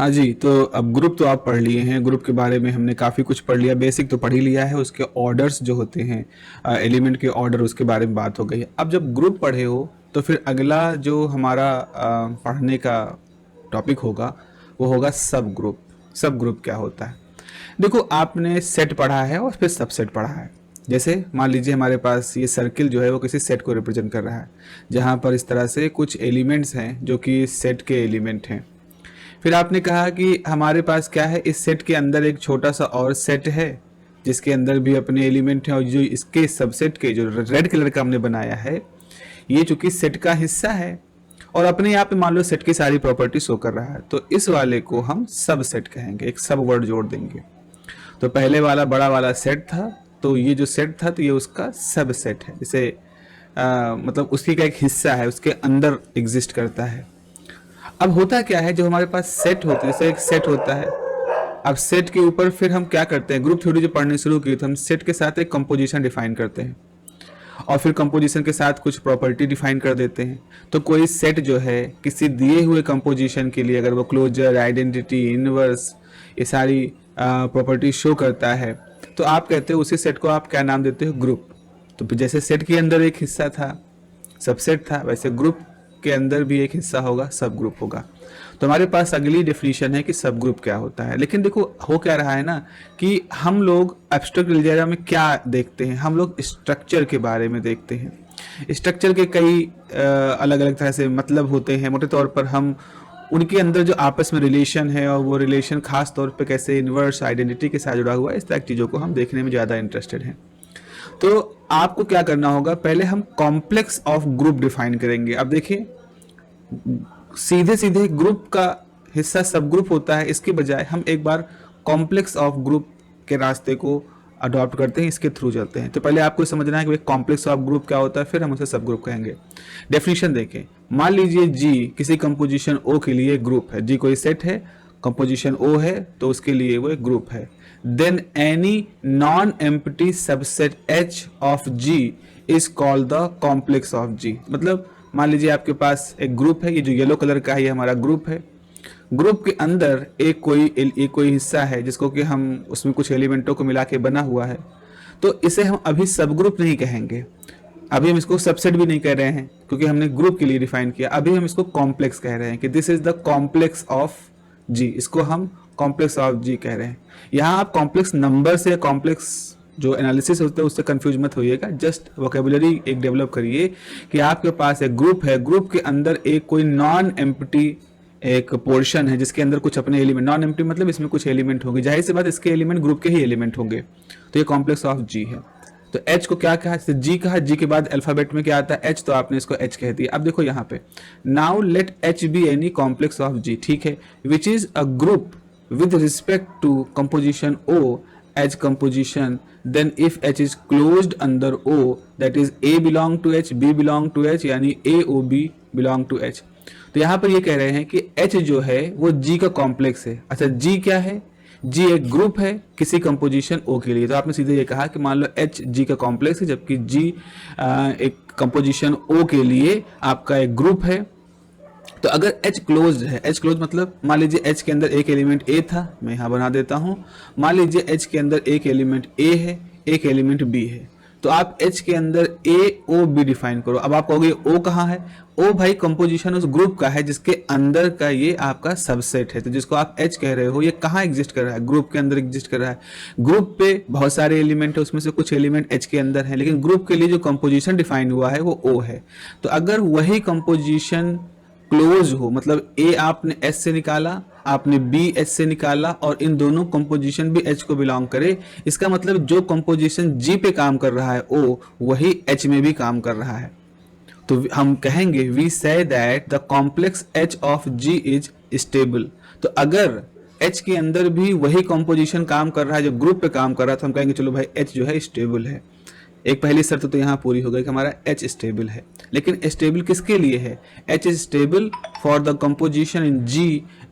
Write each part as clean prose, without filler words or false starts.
हाँ जी, तो अब ग्रुप तो आप पढ़ लिए हैं, ग्रुप के बारे में हमने काफ़ी कुछ पढ़ लिया, बेसिक तो पढ़ ही लिया है, उसके ऑर्डर्स जो होते हैं, एलिमेंट के ऑर्डर उसके बारे में बात हो गई। अब जब ग्रुप पढ़े हो, तो फिर अगला जो हमारा पढ़ने का टॉपिक होगा, वो होगा सब ग्रुप। सब ग्रुप क्या होता है? देखो, आपने सेट पढ़ा है और फिर सबसेट पढ़ा है। जैसे मान लीजिए हमारे पास ये सर्किल जो है वो किसी सेट को रिप्रेजेंट कर रहा है, जहाँ पर इस तरह से कुछ एलिमेंट्स हैं जो कि सेट के एलिमेंट हैं। फिर आपने कहा कि हमारे पास क्या है, इस सेट के अंदर एक छोटा सा और सेट है जिसके अंदर भी अपने एलिमेंट हैं, और जो इसके सबसेट के जो रेड कलर का हमने बनाया है, ये चूंकि सेट का हिस्सा है और अपने आप में मान लो सेट की सारी प्रॉपर्टी शो कर रहा है, तो इस वाले को हम सब सेट कहेंगे, एक सब वर्ड जोड़ देंगे। तो पहले वाला बड़ा वाला सेट था, तो ये जो सेट था तो ये उसका सब सेट है, इसे मतलब उसकी का एक हिस्सा है, उसके अंदर एग्जिस्ट करता है। अब होता क्या है, जो हमारे पास सेट होते हैं, जैसे एक सेट होता है, अब सेट के ऊपर फिर हम क्या करते हैं, ग्रुप थ्योरी जो पढ़ने शुरू की तो हम सेट के साथ एक कंपोजिशन डिफाइन करते हैं और फिर कंपोजिशन के साथ कुछ प्रॉपर्टी डिफाइन कर देते हैं। तो कोई सेट जो है किसी दिए हुए कंपोजिशन के लिए, अगर वो क्लोजर, आइडेंटिटी, इनवर्स, ये सारी प्रॉपर्टी शो करता है, तो आप कहते हो उसी सेट को आप क्या नाम देते हो, ग्रुप। तो जैसे सेट के अंदर एक हिस्सा था, सबसेट था, वैसे ग्रुप के अंदर भी एक हिस्सा होगा, सब ग्रुप होगा। तो हमारे पास अगली डेफिनेशन है कि सब ग्रुप क्या होता है। लेकिन देखो हो क्या रहा है ना, कि हम लोग एब्स्ट्रैक्ट अलजेब्रा में क्या देखते हैं, हम लोग स्ट्रक्चर के बारे में देखते हैं। स्ट्रक्चर के कई अलग अलग तरह से मतलब होते हैं। मोटे तौर पर हम उनके अंदर जो आपस में रिलेशन है, और वो रिलेशन खास तौर पे कैसे इन्वर्स आइडेंटिटी के साथ जुड़ा हुआ है, इस तरह की चीज़ों को हम देखने में ज़्यादा इंटरेस्टेड हैं। तो आपको क्या करना होगा, पहले हम कॉम्प्लेक्स ऑफ ग्रुप डिफाइन करेंगे। अब देखिए, सीधे सीधे ग्रुप का हिस्सा सब ग्रुप होता है, इसके बजाय हम एक बार कॉम्प्लेक्स ऑफ ग्रुप के रास्ते को अडॉप्ट करते हैं, इसके थ्रू चलते हैं। तो पहले आपको समझना है कि कॉम्प्लेक्स ऑफ ग्रुप क्या होता है, फिर हम उसे सब ग्रुप कहेंगे। डेफिनेशन देखें, मान लीजिए जी किसी कंपोजिशन ओ के लिए ग्रुप है, जी कोई सेट है, कंपोजिशन ओ है, तो उसके लिए वो एक ग्रुप है। Then any non empty subset H of G is called the complex of G. मतलब मान लीजिए आपके पास एक ग्रुप है, ये जो येलो कलर का है ये हमारा ग्रुप है। ग्रुप के अंदर एक कोई हिस्सा है जिसको कि हम उसमें कुछ एलिमेंटों को मिला के बना हुआ है, तो इसे हम अभी सब ग्रुप नहीं कहेंगे, अभी हम इसको सबसेट भी नहीं कह रहे हैं क्योंकि हमने ग्रुप के लिए डिफाइन किया। अभी हम इसको कॉम्प्लेक्स कह रहे हैं कि this is the complex of G, इसको हम कॉम्प्लेक्स ऑफ जी कह रहे हैं। यहाँ आप कॉम्प्लेक्स नंबर से कॉम्प्लेक्स जो एनालिसिस होता है उससे कंफ्यूज मत होइएगा, जस्ट वोकेबुलरी एक डेवलप करिए कि आपके पास एक ग्रुप है, ग्रुप के अंदर एक कोई नॉन एम्प्टी एक पोर्शन है जिसके अंदर कुछ अपने एलिमेंट, नॉन एम्प्टी मतलब इसमें कुछ एलिमेंट होंगे, जाहिर सी बात इसके एलिमेंट ग्रुप के ही एलिमेंट होंगे, तो ये कॉम्प्लेक्स ऑफ जी है। तो एच को क्या कहा, जी कहा, जी के बाद अल्फाबेट में क्या आता है, एच, तो आपने इसको एच कह दिया। अब देखो यहाँ पे, now let H be any complex of G, ठीक है, which is a group with respect to composition O as composition, then if H is closed under O, that is A belong to H, B belong to H, यानी A O B belong to H। तो यहाँ पर ये कह रहे हैं कि H जो है वो G का कॉम्प्लेक्स है। अच्छा, G क्या है, G एक ग्रुप है किसी कंपोजिशन O के लिए। तो आपने सीधे ये कहा कि मान लो H G का कॉम्प्लेक्स है, जबकि G एक कंपोजिशन O के लिए आपका एक ग्रुप है। तो अगर H क्लोज है, H क्लोज मतलब मान लीजिए H के अंदर एक एलिमेंट A था, मैं यहाँ बना देता हूँ, मान लीजिए H के अंदर एक एलिमेंट A है, एक एलिमेंट B है, तो आप H के अंदर A O B डिफाइन करो। अब आप कहोगे O कहाँ है, O भाई कंपोजिशन उस ग्रुप का है जिसके अंदर का ये आपका सबसेट है। तो जिसको आप H कह रहे हो ये कहाँ एग्जिस्ट कर रहा है, ग्रुप के अंदर एग्जिस्ट कर रहा है। ग्रुप पे बहुत सारे एलिमेंट है, उसमें से कुछ एलिमेंट H के अंदर है, लेकिन ग्रुप के लिए जो कंपोजिशन डिफाइन हुआ है वो O है। तो अगर वही कंपोजिशन क्लोज हो, मतलब ए आपने एच से निकाला, आपने बी एच से निकाला, और इन दोनों कंपोजिशन भी एच को बिलोंग करे, इसका मतलब जो कंपोजिशन जी पे काम कर रहा है ओ, वही एच में भी काम कर रहा है। तो हम कहेंगे we say that the complex H of G is stable. तो अगर एच के अंदर भी वही कंपोजिशन काम कर रहा है जो ग्रुप पे काम कर रहा है, तो हम कहेंगे चलो भाई एच जो है स्टेबल है। एक पहली शर्त तो यहाँ पूरी हो गई कि हमारा H स्टेबल है, लेकिन स्टेबल किसके लिए है? H is stable for the composition in G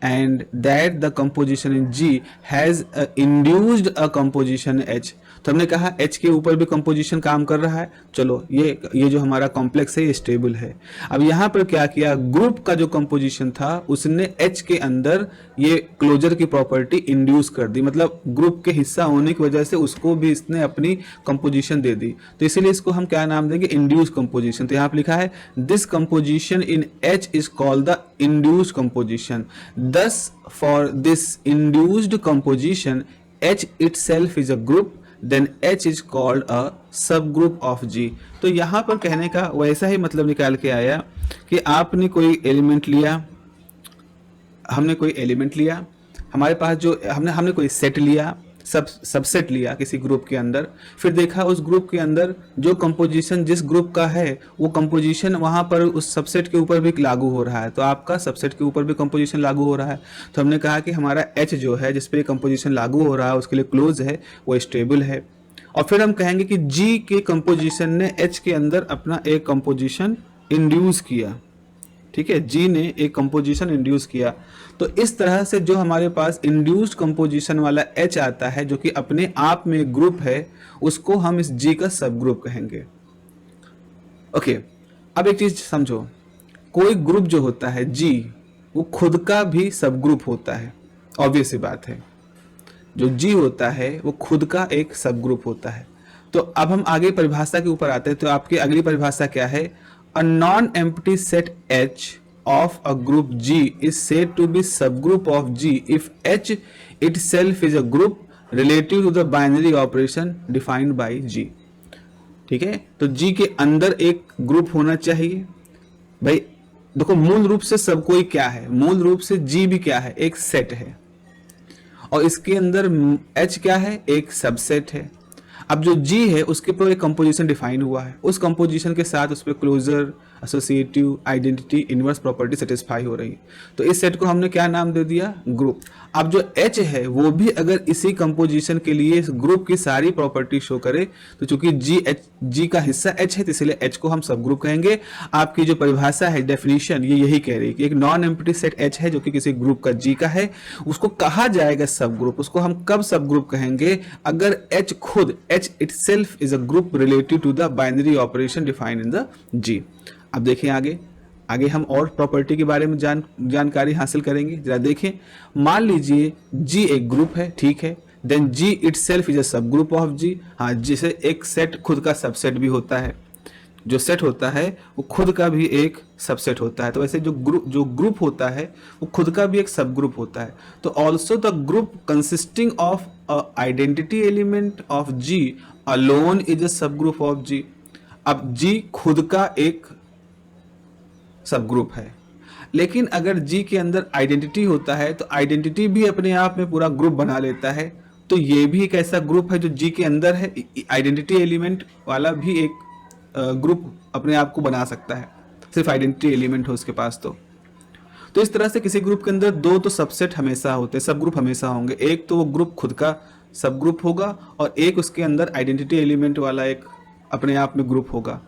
and that the composition in G has induced a composition H। तो हमने कहा H के ऊपर भी कंपोजिशन काम कर रहा है, चलो ये जो हमारा कॉम्प्लेक्स है ये स्टेबल है। अब यहाँ पर क्या किया, ग्रुप का जो कंपोजिशन था उसने H के अंदर ये क्लोजर की प्रॉपर्टी इंड्यूस कर दी, मतलब ग्रुप के हिस्सा होने की वजह से उसको भी इसने अपनी कंपोजिशन दे दी। तो इसीलिए इसको हम क्या नाम देंगे, इंड्यूस कंपोजिशन। तो यहाँ पर लिखा है this composition in H is called the induced composition. Thus for this induced composition H itself is a group, then H is called a subgroup of G। तो यहाँ पर कहने का वैसा ही मतलब निकाल के आया कि आपने कोई एलिमेंट लिया, हमने कोई एलिमेंट लिया, हमारे पास जो हमने कोई सेट लिया, सबसेट लिया किसी ग्रुप के अंदर, फिर देखा उस ग्रुप के अंदर जो कंपोजिशन जिस ग्रुप का है वो कंपोजिशन वहाँ पर उस सबसेट के ऊपर भी लागू हो रहा है, तो आपका सबसेट के ऊपर भी कंपोजिशन लागू हो रहा है। तो हमने कहा कि हमारा H जो है जिस पे कंपोजिशन लागू हो रहा है उसके लिए क्लोज है, वो स्टेबल है। और फिर हम कहेंगे कि G के कंपोजिशन ने H के अंदर अपना एक कंपोजिशन इंड्यूस किया, ठीक है, G ने एक कंपोजिशन इंड्यूस किया। तो इस तरह से जो हमारे पास इंड्यूस्ड कंपोजिशन वाला H आता है जो कि अपने आप में ग्रुप है, उसको हम इस G का सब ग्रुप कहेंगे। ओके, अब एक चीज समझो, कोई ग्रुप जो होता है G वो खुद का भी सब ग्रुप होता है, ऑब्वियस सी बात है। जो G होता है वो खुद का एक सब ग्रुप होता है। तो अब हम आगे परिभाषा के ऊपर आते हैं। तो आपकी अगली परिभाषा क्या है, a non-empty set H of a group G is said to be subgroup of G if H itself is a group relative to the binary operation defined by G। ठीक है, तो G के अंदर एक ग्रुप होना चाहिए। भाई देखो, मूल रूप से सब कोई क्या है, मूल रूप से G भी क्या है, एक सेट है, और इसके अंदर H क्या है, एक सबसेट है। अब जो G है उसके ऊपर एक कंपोजिशन डिफाइन हुआ है, उस कंपोजिशन के साथ उस पर closure, associative, identity, inverse property satisfy हो रही है। तो इस सेट को हमने क्या नाम दे दिया, ग्रुप। अब जो H है वो भी अगर इसी कंपोजिशन के लिए इस ग्रुप की सारी प्रॉपर्टी शो करे, तो चूंकि G का हिस्सा H है तो इसलिए H को हम सब ग्रुप कहेंगे। आपकी जो परिभाषा है, डेफिनेशन, ये यही कह रही है कि एक नॉन एम्प्टी सेट H है जो कि किसी ग्रुप का G का है, उसको कहा जाएगा सब ग्रुप। उसको हम कब सब ग्रुप कहेंगे, अगर H खुद H itself is a group relative to the binary operation defined in the G। अब देखें आगे हम और प्रॉपर्टी के बारे में जानकारी हासिल करेंगे। जरा देखें, मान लीजिए G एक ग्रुप है, ठीक है, then G itself is a subgroup of G। हाँ, जिसे एक सेट खुद का सबसेट भी होता है, जो सेट होता है वो खुद का भी एक सबसेट होता है। तो वैसे जो ग्रुप होता है वो खुद का भी एक सब ग्रुप होता है। तो also the group consisting of identity element of G alone is a सब ग्रुप ऑफ G। अब G खुद का एक सब ग्रुप है, लेकिन अगर G के अंदर आइडेंटिटी होता है तो आइडेंटिटी भी अपने आप में पूरा ग्रुप बना लेता है। तो ये भी एक ऐसा ग्रुप है जो G के अंदर है, आइडेंटिटी एलिमेंट वाला भी एक ग्रुप अपने आप को बना सकता है, सिर्फ आइडेंटिटी एलिमेंट हो उसके पास। तो इस तरह से किसी ग्रुप के अंदर दो तो सबसेट हमेशा होते हैं, सब ग्रुप हमेशा होंगे। एक तो वो ग्रुप खुद का सब ग्रुप होगा और एक उसके अंदर आइडेंटिटी एलिमेंट वाला एक अपने आप में ग्रुप होगा।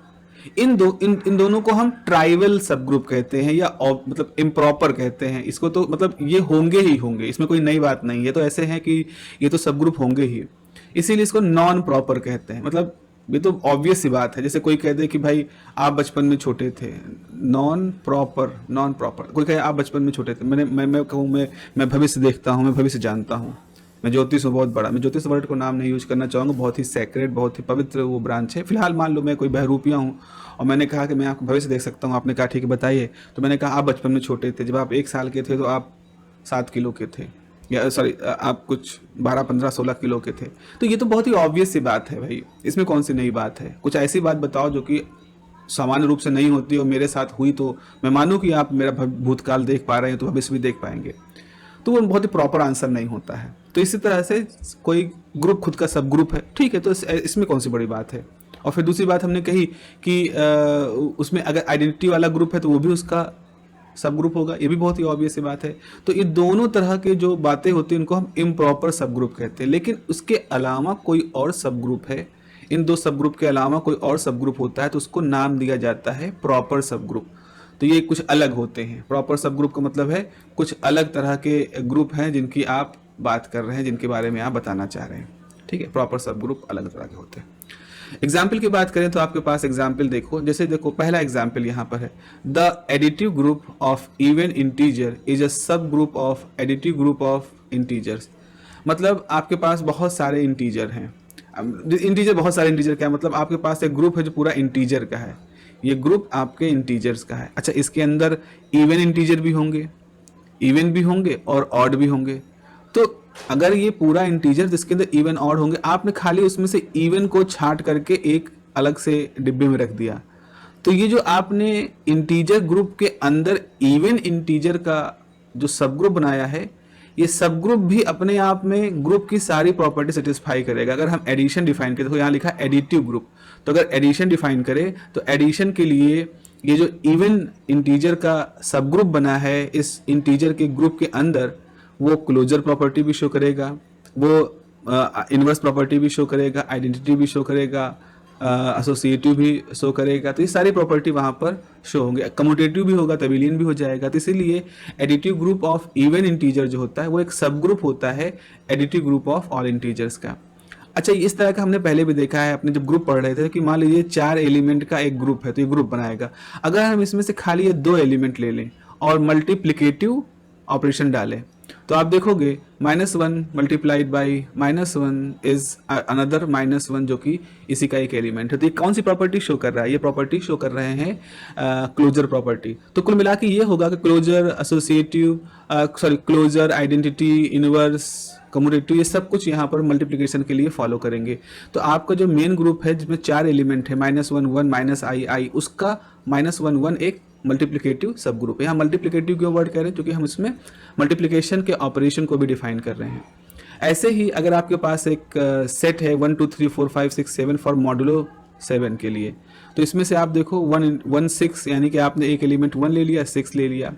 इन दोनों को हम ट्राइवल सब ग्रुप कहते हैं, या मतलब इम्प्रॉपर कहते हैं इसको। तो मतलब ये होंगे ही होंगे, इसमें कोई नई बात नहीं है। तो ऐसे हैं कि ये तो सब ग्रुप होंगे ही, इसीलिए इसको नॉन प्रॉपर कहते हैं। मतलब ये तो ऑब्वियस सी बात है, जैसे कोई कह दे कि भाई आप बचपन में छोटे थे, नॉन प्रॉपर। कोई कहे आप बचपन में छोटे थे, मैं कहूँ मैं भविष्य देखता हूँ, मैं भविष्य जानता हूँ, मैं ज्योतिष हूँ बहुत बड़ा। मैं ज्योतिष वर्ड को नाम नहीं यूज करना चाहूँगा, बहुत ही सेक्रेट, बहुत ही पवित्र वो ब्रांच है। फिलहाल मान लो मैं कोई बहरूपिया हूँ और मैंने कहा कि मैं आपको भविष्य देख सकता हूँ। आपने कहा ठीक है बताइए। तो मैंने कहा आप बचपन में छोटे थे, जब आप 1 साल के थे तो आप 7 किलो के थे, या सॉरी आप कुछ 12, 15, 16 किलो के थे। तो ये तो बहुत ही ऑब्वियस सी बात है भाई, इसमें कौन सी नई बात है। कुछ ऐसी बात बताओ जो कि सामान्य रूप से नहीं होती और मेरे साथ हुई, तो मैं मानूँ कि आप मेरा भूतकाल देख पा रहे हैं तो भविष्य भी देख पाएंगे। तो वो बहुत ही प्रॉपर आंसर नहीं होता है। तो इसी तरह से कोई ग्रुप खुद का सब ग्रुप है, ठीक है, तो इसमें कौन सी बड़ी बात है। और फिर दूसरी बात हमने कही कि उसमें अगर आइडेंटिटी वाला ग्रुप है तो वो भी उसका सब ग्रुप होगा, ये भी बहुत ही ऑब्वियस सी बात है। तो ये दोनों तरह के जो बातें होती हैं उनको हम इम्प्रॉपर सब ग्रुप कहते हैं। लेकिन उसके अलावा कोई और सब ग्रुप है, इन दो सब ग्रुप के अलावा कोई और सब ग्रुप होता है तो उसको नाम दिया जाता है प्रॉपर सब ग्रुप। तो ये कुछ अलग होते हैं। प्रॉपर सब ग्रुप का मतलब है कुछ अलग तरह के ग्रुप हैं जिनकी आप बात कर रहे हैं, जिनके बारे में आप बताना चाह रहे हैं। ठीक है, प्रॉपर सब ग्रुप अलग तरह के होते हैं। एग्जाम्पल की बात करें तो आपके पास एग्जाम्पल देखो, जैसे देखो पहला एग्जाम्पल यहाँ पर है, the additive group of even integer is a सब group of additive group of integers. मतलब आपके पास बहुत सारे इंटीजर हैं। इंटीजर, बहुत सारे इंटीजर क्या मतलब, आपके पास एक ग्रुप है जो पूरा इंटीजर का है, ये ग्रुप आपके इंटीजर्स का है। अच्छा, इसके अंदर इवन इंटीजर भी होंगे, इवन भी होंगे और ऑड भी होंगे। तो अगर ये पूरा इंटीजर जिसके अंदर इवन ऑड होंगे, आपने खाली उसमें से इवन को छांट करके एक अलग से डिब्बे में रख दिया, तो ये जो आपने इंटीजर ग्रुप के अंदर इवन इंटीजर का जो सब ग्रुप बनाया है, ये सब ग्रुप भी अपने आप में ग्रुप की सारी प्रॉपर्टी सेटिस्फाई करेगा। अगर हम एडिशन डिफाइन करें तो यहाँ लिखा है एडिटिव ग्रुप, तो अगर एडिशन डिफाइन करें तो एडिशन के लिए ये जो इवन इंटीजर का सब ग्रुप बना है, इस इंटीजर के ग्रुप के अंदर वो क्लोजर प्रॉपर्टी भी शो करेगा, वो इनवर्स प्रॉपर्टी भी शो करेगा, आइडेंटिटी भी शो करेगा, एसोसिएटिव भी शो करेगा। तो ये सारी प्रॉपर्टी वहाँ पर शो होंगे। कम्यूटेटिव भी होगा, तबिलियन भी हो जाएगा। तो इसीलिए additive group of even integer जो होता है वो एक सब ग्रुप होता है additive group of all integers का। अच्छा, इस तरह का हमने पहले भी देखा है, अपने जब ग्रुप पढ़ रहे थे कि मान लीजिए 4 एलिमेंट का एक ग्रुप है तो ये ग्रुप बनाएगा। अगर हम इसमें से खाली ये 2 एलिमेंट ले लें और मल्टीप्लिकेटिव ऑपरेशन डालें तो आप देखोगे -1 मल्टीप्लाइड बाई -1 इज अनदर -1 जो कि इसी का एक एलिमेंट है। तो ये कौन सी प्रॉपर्टी शो कर रहा है? ये प्रॉपर्टी शो कर रहे हैं क्लोजर प्रॉपर्टी। तो कुल मिला के ये होगा कि closure, associative, closure, identity, inverse, commutative, ये सब कुछ यहाँ पर मल्टीप्लिकेशन के लिए फॉलो करेंगे। तो आपका जो मेन ग्रुप है जिसमें 4 एलिमेंट है, -1 1 -i, उसका -1 1 एक मल्टीप्लिकेटिव सब ग्रुप है। यहाँ मल्टीप्लिकेटिव क्यों वर्ड कह रहे हैं? क्योंकि हम इसमें मल्टीप्लिकेशन के ऑपरेशन को भी डिफाइन कर रहे हैं। ऐसे ही अगर आपके पास एक सेट है 1 2 3 4 5 6 7 फॉर मॉडुलो 7 के लिए, तो इसमें से आप देखो 1 6 यानी कि आपने एक एलिमेंट 1 ले लिया, 6 ले लिया,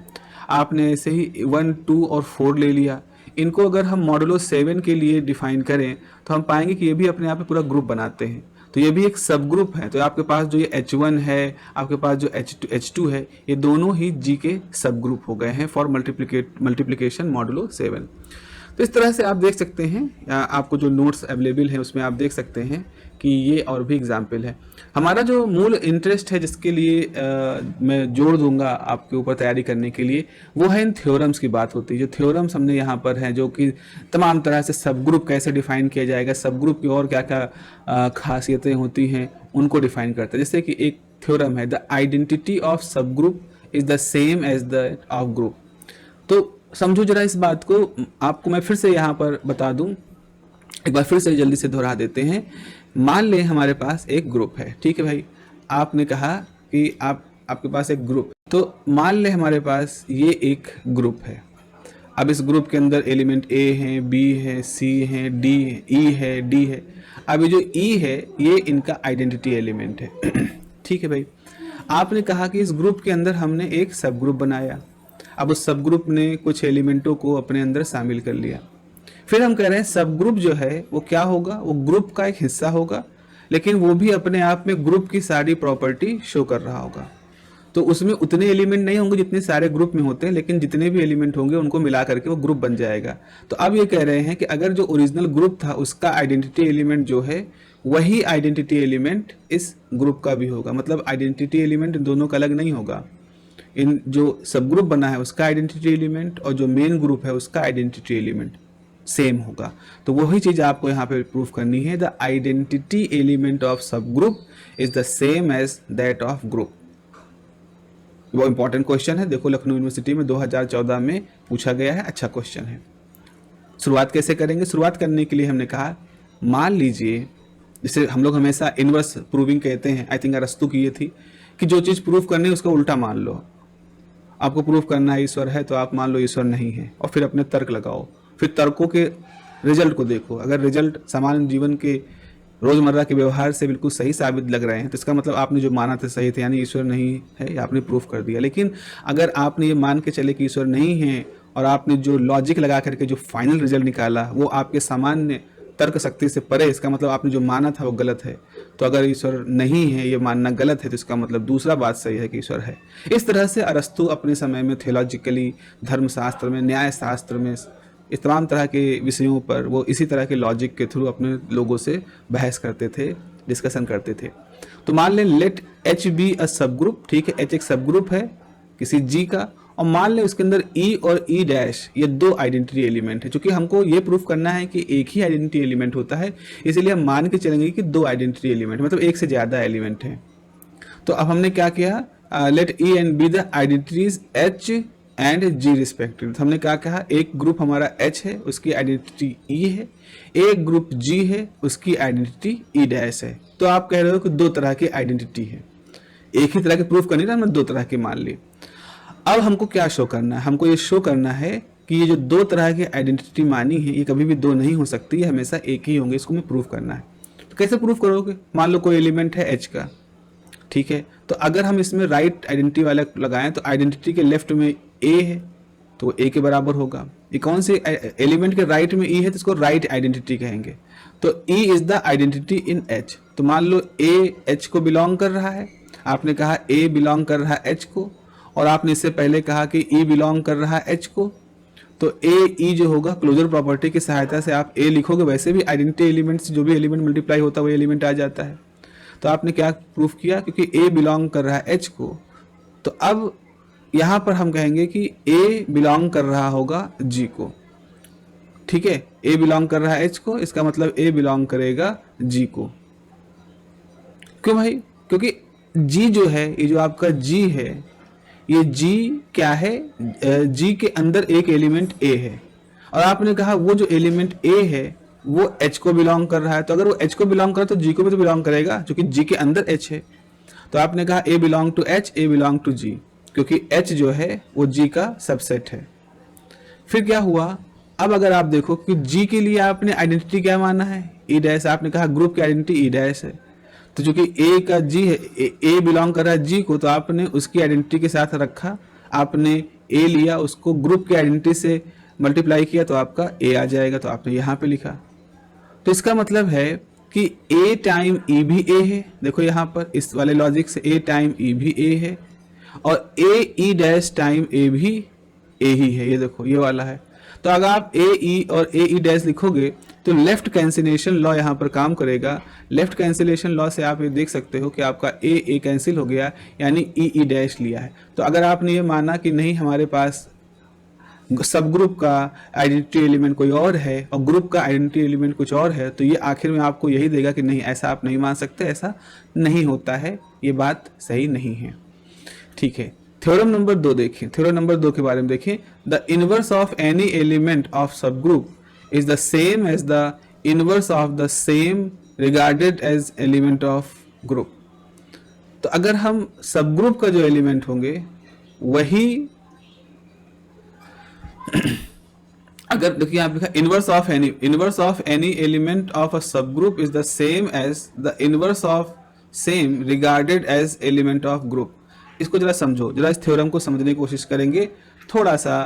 आपने ऐसे ही 1 2 और 4 ले लिया। इनको अगर हम मॉडुलो 7 के लिए डिफाइन करें तो हम पाएंगे कि ये भी अपने आप में पूरा ग्रुप बनाते हैं। तो ये भी एक सब ग्रुप है। तो आपके पास जो ये H1 है, आपके पास जो H2 है, ये दोनों ही G के सब ग्रुप हो गए हैं फॉर मल्टीप्लिकेशन मॉडुलो 7। तो इस तरह से आप देख सकते हैं, आपको जो नोट्स अवेलेबल हैं उसमें आप देख सकते हैं कि ये और भी एग्जाम्पल है। हमारा जो मूल इंटरेस्ट है जिसके लिए मैं जोड़ दूंगा आपके ऊपर तैयारी करने के लिए, वो है इन थ्योरम्स की बात होती है। जो थ्योरम्स हमने यहाँ पर हैं जो कि तमाम तरह से सब ग्रुप कैसे डिफाइन किया जाएगा, सब ग्रुप की और क्या क्या खासियतें होती हैं उनको डिफाइन करता है। जैसे कि एक थ्योरम है, द आइडेंटिटी ऑफ सब group is the same as the of group. तो समझो जरा इस बात को, आपको मैं फिर से यहाँ पर बता दूं, एक बार फिर से जल्दी से दोहरा देते हैं। मान लें हमारे पास एक ग्रुप है, ठीक है भाई, आपने कहा कि आपके पास एक ग्रुप, तो मान लें हमारे पास ये एक ग्रुप है। अब इस ग्रुप के अंदर एलिमेंट A है, B है, C है, D है, E है, D है। अब ये जो E है ये इनका आइडेंटिटी एलिमेंट है। ठीक है भाई, आपने कहा कि इस ग्रुप के अंदर हमने एक सब ग्रुप बनाया। अब उस सब ग्रुप ने कुछ एलिमेंटों को अपने अंदर शामिल कर लिया। फिर हम कह रहे हैं सब ग्रुप जो है वो क्या होगा, वो ग्रुप का एक हिस्सा होगा, लेकिन वो भी अपने आप में ग्रुप की सारी प्रॉपर्टी शो कर रहा होगा। तो उसमें उतने एलिमेंट नहीं होंगे जितने सारे ग्रुप में होते हैं, लेकिन जितने भी एलिमेंट होंगे उनको मिला करके वो ग्रुप बन जाएगा। तो अब ये कह रहे हैं कि अगर जो ओरिजिनल ग्रुप था उसका आइडेंटिटी एलिमेंट जो है वही आइडेंटिटी एलिमेंट इस ग्रुप का भी होगा। मतलब आइडेंटिटी एलिमेंट दोनों का अलग नहीं होगा। इन जो सब ग्रुप बना है उसका आइडेंटिटी एलिमेंट और जो मेन ग्रुप है उसका आइडेंटिटी एलिमेंट सेम होगा। तो वही चीज आपको यहाँ पे प्रूफ करनी है, द आइडेंटिटी एलिमेंट ऑफ सब group is the same as that of group. वो इंपॉर्टेंट क्वेश्चन है, देखो लखनऊ यूनिवर्सिटी में 2014 में पूछा गया है, अच्छा क्वेश्चन है। शुरुआत कैसे करेंगे? शुरुआत करने के लिए हमने कहा मान लीजिए, जैसे हम लोग हमेशा इनवर्स प्रूविंग कहते हैं, आई थिंक अरस्तु की ये थी कि जो चीज़ प्रूफ करनी है उसका उल्टा मान लो। आपको प्रूफ करना है ईश्वर है तो आप मान लो ईश्वर नहीं है और फिर अपने तर्क लगाओ, फिर तर्कों के रिजल्ट को देखो। अगर रिजल्ट सामान्य जीवन के रोज़मर्रा के व्यवहार से बिल्कुल सही साबित लग रहे हैं तो इसका मतलब आपने जो माना था सही थे, यानी ईश्वर नहीं है, आपने प्रूफ कर दिया। लेकिन अगर आपने ये मान के चले कि ईश्वर नहीं है और आपने जो लॉजिक लगा करके जो फाइनल रिजल्ट निकाला वो आपके सामान्य तर्क शक्ति से परे, इसका मतलब आपने जो माना था वो गलत है। तो अगर ईश्वर नहीं है, ये मानना गलत है, तो इसका मतलब दूसरा बात सही है कि ईश्वर है। इस तरह से अरस्तु अपने समय में थियोलॉजिकली, धर्मशास्त्र में, न्याय शास्त्र में, इस तमाम तरह के विषयों पर वो इसी तरह के लॉजिक के थ्रू अपने लोगों से बहस करते थे, डिस्कशन करते थे। तो मान लें लेट एच बी अ सब ग्रुप, ठीक है, एच एक सब ग्रुप है किसी जी का, और मान लें उसके अंदर ई और ई डैश ये दो आइडेंटिटी एलिमेंट है। क्योंकि हमको ये प्रूफ करना है कि एक ही आइडेंटिटी एलिमेंट होता है, इसीलिए हम मान के चलेंगे कि दो आइडेंटिटी एलिमेंट, मतलब एक से ज़्यादा एलिमेंट हैं। तो अब हमने क्या किया, let E and B the identities H and G respective. हमने क्या कहा, एक ग्रुप हमारा एच है, उसकी आइडेंटिटी ई है, एक ग्रुप जी है, उसकी आइडेंटिटी ई डैश है। तो आप कह रहे हो कि दो तरह की आइडेंटिटी है, एक ही तरह के प्रूफ करनी ना, हमने दो तरह की मान ली। अब हमको क्या शो करना है, हमको ये शो करना है कि ये जो दो तरह की आइडेंटिटी मानी है ये कभी भी दो नहीं हो सकती, ये हमेशा एक ही होंगे, इसको हमें प्रूफ करना है। तो कैसे प्रूफ करोगे, मान लो कोई एलिमेंट है एच का, ठीक है, तो अगर हम इसमें राइट आइडेंटिटी वाला लगाएं तो आइडेंटिटी के लेफ्ट में ए है तो ए के बराबर होगा। ये कौन से एलिमेंट के राइट में ई है तो इसको राइट आइडेंटिटी कहेंगे। तो E is the identity in H. तो मान लो ए एच को बिलोंग कर रहा है, आपने कहा ए बिलोंग कर रहा है एच को, और आपने इससे पहले कहा कि ई बिलोंग कर रहा है एच को। तो ए ई जो होगा क्लोजर प्रॉपर्टी की सहायता से आप ए लिखोगे, वैसे भी आइडेंटिटी एलिमेंट्स जो भी एलिमेंट मल्टीप्लाई होता है वो एलिमेंट आ जाता है। तो आपने क्या प्रूफ किया, क्योंकि ए बिलोंग कर रहा है एच को, तो अब यहां पर हम कहेंगे कि ए बिलोंग कर रहा होगा जी को, ठीक है, ए बिलोंग कर रहा है एच को, इसका मतलब ए बिलोंग करेगा जी को। क्यों भाई, क्योंकि जी जो है, ये जो आपका जी है, ये जी क्या है, जी के अंदर एक एलिमेंट ए है, और आपने कहा वो जो एलिमेंट ए है वो एच को बिलोंग कर रहा है। तो अगर वो एच को बिलोंग करे तो जी को भी तो बिलोंग करेगा, क्योंकि जी के अंदर एच है। तो आपने कहा a belong to H, a belong to G, क्योंकि एच जो है वो जी का सबसेट है। फिर क्या हुआ, अब अगर आप देखो कि जी के लिए आपने आइडेंटिटी क्या माना है, ई डैश, आपने कहा ग्रुप की आइडेंटिटी ई डैश है। तो चूंकि ए का जी है, ए बिलोंग कर रहा है जी को, तो आपने उसकी आइडेंटिटी के साथ रखा, आपने ए लिया, उसको ग्रुप की आइडेंटिटी से मल्टीप्लाई किया तो आपका ए आ जाएगा, तो आपने यहाँ पे लिखा। तो इसका मतलब है कि ए टाइम ई भी ए है, देखो यहाँ पर इस वाले लॉजिक से ए टाइम ई भी ए है, और ए ई डैश टाइम ए भी ए ही है, ये देखो ये वाला है। तो अगर आप ए ई और ए ई डैश लिखोगे तो लेफ्ट कैंसिलेशन लॉ यहाँ पर काम करेगा। लेफ्ट कैंसिलेशन लॉ से आप ये देख सकते हो कि आपका ए कैंसिल हो गया, यानी ई ई डैश लिया है। तो अगर आपने ये माना कि नहीं हमारे पास सब ग्रुप का आइडेंटिटी एलिमेंट कोई और है और ग्रुप का आइडेंटिटी एलिमेंट कुछ और है, तो ये आखिर में आपको यही देगा कि नहीं, ऐसा आप नहीं मान सकते, ऐसा नहीं होता है, ये बात सही नहीं है, ठीक है। थ्योरम नंबर 2 देखें, थ्योरम नंबर 2 के बारे में देखें, the inverse of any element of सब group is the same as the inverse of the same regarded as element of group. तो अगर हम सब ग्रुप का जो एलिमेंट होंगे वही अगर देखिए आप लिखा inverse of any element of a सब group is the same as the inverse of same regarded as element of group. इसको जरा समझो, जरा इस थ्योरम को समझने की कोशिश करेंगे। थोड़ा सा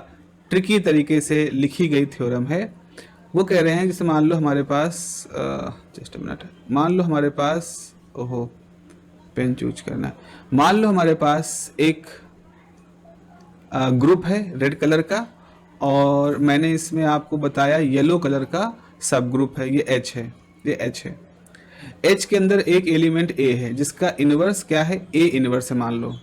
ट्रिकी तरीके से लिखी गई थ्योरम है। वो कह रहे हैं जैसे मान लो हमारे पास जस्ट अ मिनट, मान लो हमारे पास, ओहो पेन चूज करना है, मान लो हमारे पास एक ग्रुप है रेड कलर का, और मैंने इसमें आपको बताया येलो कलर का सब ग्रुप है, ये एच है, ये एच है। एच के अंदर एक एलिमेंट ए है जिसका इनवर्स क्या है, ए इनवर्स है मान लो।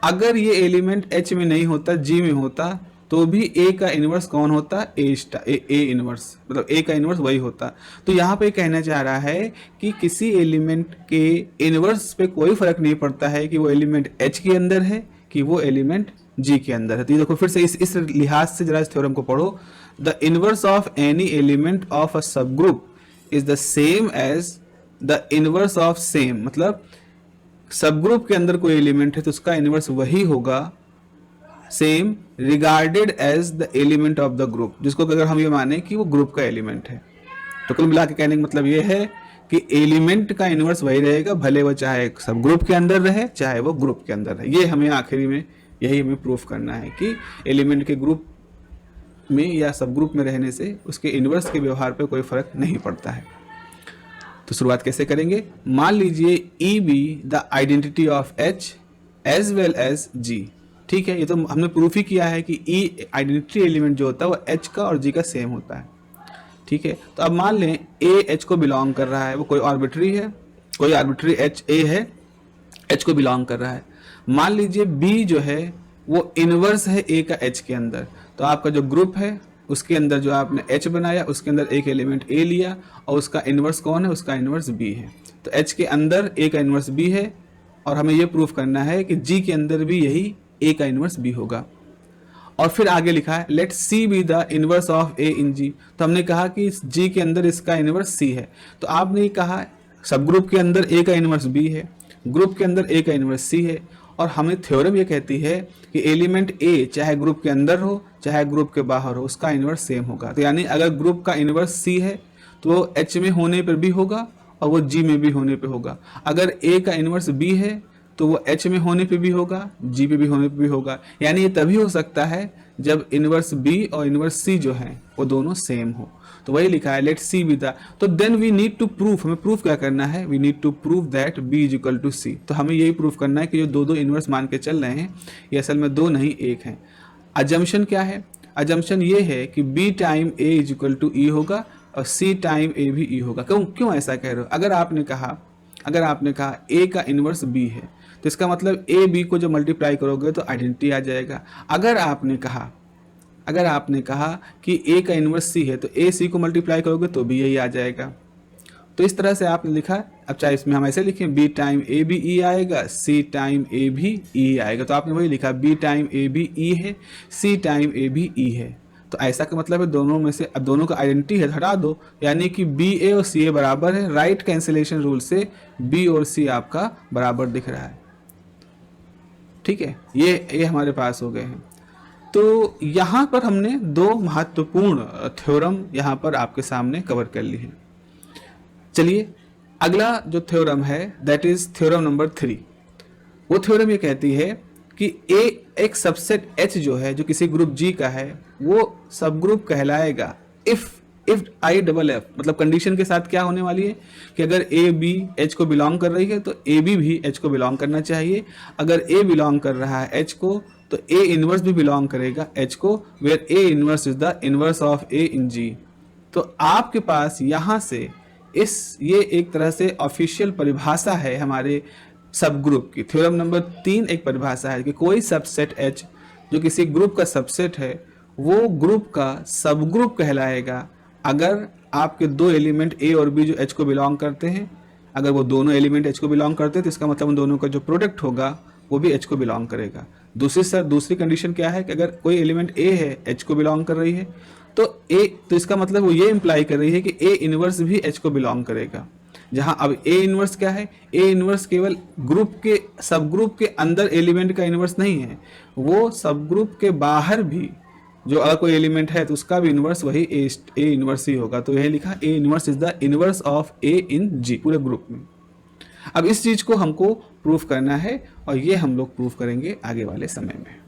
अगर ये एलिमेंट एच में नहीं होता, जी में होता, तो भी ए का इनवर्स कौन होता, ए इनवर्स, मतलब ए का इनवर्स वही होता। तो यहाँ पे कहना चाह रहा है कि किसी एलिमेंट के इनवर्स पे कोई फर्क नहीं पड़ता है कि वो एलिमेंट एच के अंदर है कि वो एलिमेंट जी के अंदर है। तो ये देखो फिर से इस लिहाज से जरा इस थ्योरम को पढ़ो, the inverse of any element of a सब group is the same as the inverse of same, मतलब सब ग्रुप के अंदर कोई एलिमेंट है तो उसका इनवर्स वही होगा same regarded as the element of the group, जिसको अगर हम ये माने कि वो ग्रुप का एलिमेंट है। तो कुल मिला के कहने का मतलब ये है कि एलिमेंट का इनवर्स वही रहेगा, भले वो चाहे सब ग्रुप के अंदर रहे चाहे वो ग्रुप के अंदर रहे। ये हमें आखिरी में यही हमें प्रूफ करना है कि एलिमेंट के ग्रुप में या सब ग्रुप में रहने से उसके इन्वर्स के व्यवहार पे कोई फर्क नहीं पड़ता है। तो शुरुआत कैसे करेंगे? मान लीजिए e be the identity of H as well as G. ठीक है, ये तो हमने प्रूफ ही किया है कि ई आइडेंटिटी एलिमेंट जो होता है वो एच का और जी का सेम होता है। ठीक है, तो अब मान लें ए एच को बिलोंग कर रहा है, वो कोई आर्बिट्री है, कोई आर्बिट्री एच ए है, एच को बिलोंग कर रहा है। मान लीजिए बी जो है वो इनवर्स है ए का एच के अंदर, तो आपका जो ग्रुप है उसके अंदर जो आपने एच बनाया उसके अंदर एक एलिमेंट ए लिया और उसका इन्वर्स कौन है? उसका इन्वर्स बी है। तो एच के अंदर ए का इन्वर्स बी है और हमें ये प्रूफ करना है कि जी के अंदर भी यही ए का इन्वर्स बी होगा। और फिर आगे लिखा है let c be the inverse of a in G. तो हमने कहा कि जी के अंदर इसका इनवर्स सी है, तो आपने कहा सब ग्रुप के अंदर ए का इनवर्स बी है, ग्रुप के अंदर ए का इनवर्स सी है, और हमें थ्योरम ये कहती है कि एलिमेंट ए चाहे ग्रुप के अंदर हो चाहे ग्रुप के बाहर हो उसका इनवर्स सेम होगा। तो यानी अगर ग्रुप का इनवर्स सी है तो वो एच में होने पर भी होगा और वो जी में भी होने पे होगा। अगर ए का इनवर्स बी है तो वो एच में होने पे भी होगा, जी पे भी होने पे भी होगा। यानी ये तभी हो सकता है जब इनवर्स बी और इनवर्स सी जो है वो दोनों सेम हो। तो वही लिखा है लेट सी बी द, तो then we need to proof, हमें प्रूफ क्या करना है? We need to prove that b is equal to c. तो हमें यही प्रूफ करना है कि जो दो दो इनवर्स मान के चल रहे हैं ये असल में दो नहीं एक हैं। अजम्पशन क्या है? अजम्पशन ये है कि b time a is equal to e होगा और सी टाइम ए भी ई होगा। क्यों ऐसा कह रहे हो? अगर आपने कहा ए का इनवर्स बी है तो इसका मतलब ए बी को जब मल्टीप्लाई करोगे तो आइडेंटिटी आ जाएगा। अगर आपने कहा कि ए का इनवर्स सी है तो ए सी को मल्टीप्लाई करोगे तो भी यही आ जाएगा। तो इस तरह से आपने लिखा। अब चाहे इसमें हम ऐसे लिखें बी टाइम ए भी ई आएगा, सी टाइम ए भी ई आएगा। तो आपने वही लिखा बी टाइम ए भी ई है, सी टाइम ए भी ई है। तो ऐसा का मतलब है दोनों में से, अब दोनों का आइडेंटिटी है हटा दो, यानी कि बी ए और सी ए बराबर है। राइट कैंसिलेशन रूल से बी और सी आपका बराबर दिख रहा है। ठीक है, ये हमारे पास हो गए हैं। तो यहाँ पर हमने दो महत्वपूर्ण थ्योरम यहाँ पर आपके सामने कवर कर ली है। चलिए अगला जो थ्योरम है दैट इज थ्योरम नंबर 3। वो थ्योरम ये कहती है कि एक सबसेट H जो है जो किसी ग्रुप G का है वो सब ग्रुप कहलाएगा इफ आई डबल एफ, मतलब कंडीशन के साथ क्या होने वाली है कि अगर ए बी एच को बिलोंग कर रही है तो ए बी भी एच को बिलोंग करना चाहिए। अगर ए बिलोंग कर रहा है एच को तो ए इनवर्स भी बिलोंग करेगा एच को, where a inverse is the inverse of a in G. तो आपके पास यहाँ से ये एक तरह से ऑफिशियल परिभाषा है हमारे सब ग्रुप की। थ्योरम नंबर 3 एक परिभाषा है कि कोई सबसेट H जो किसी ग्रुप का सबसेट है वो ग्रुप का सब ग्रुप कहलाएगा अगर आपके दो एलिमेंट ए और बी जो H को बिलोंग करते हैं, अगर वो दोनों एलिमेंट H को बिलोंग करते हैं तो इसका मतलब उन दोनों का जो प्रोडक्ट होगा वो भी H को बिलोंग करेगा। दूसरी कंडीशन क्या है कि अगर कोई एलिमेंट A है H को बिलोंग कर रही है तो इसका मतलब वो ये इंप्लाई कर रही है कि A इनवर्स भी H को बिलोंग करेगा। जहां अब A इनवर्स क्या है? A इनवर्स केवल ग्रुप के सब ग्रुप के अंदर एलिमेंट का इनवर्स नहीं है, वो सब ग्रुप के बाहर भी जो अगर कोई एलिमेंट है तो उसका भी इनवर्स वही ए इनवर्स ही होगा। तो यही लिखा a inverse is the inverse of a in G पूरे ग्रुप में। अब इस चीज को हमको प्रूफ करना है और ये हम लोग प्रूफ करेंगे आगे वाले समय में।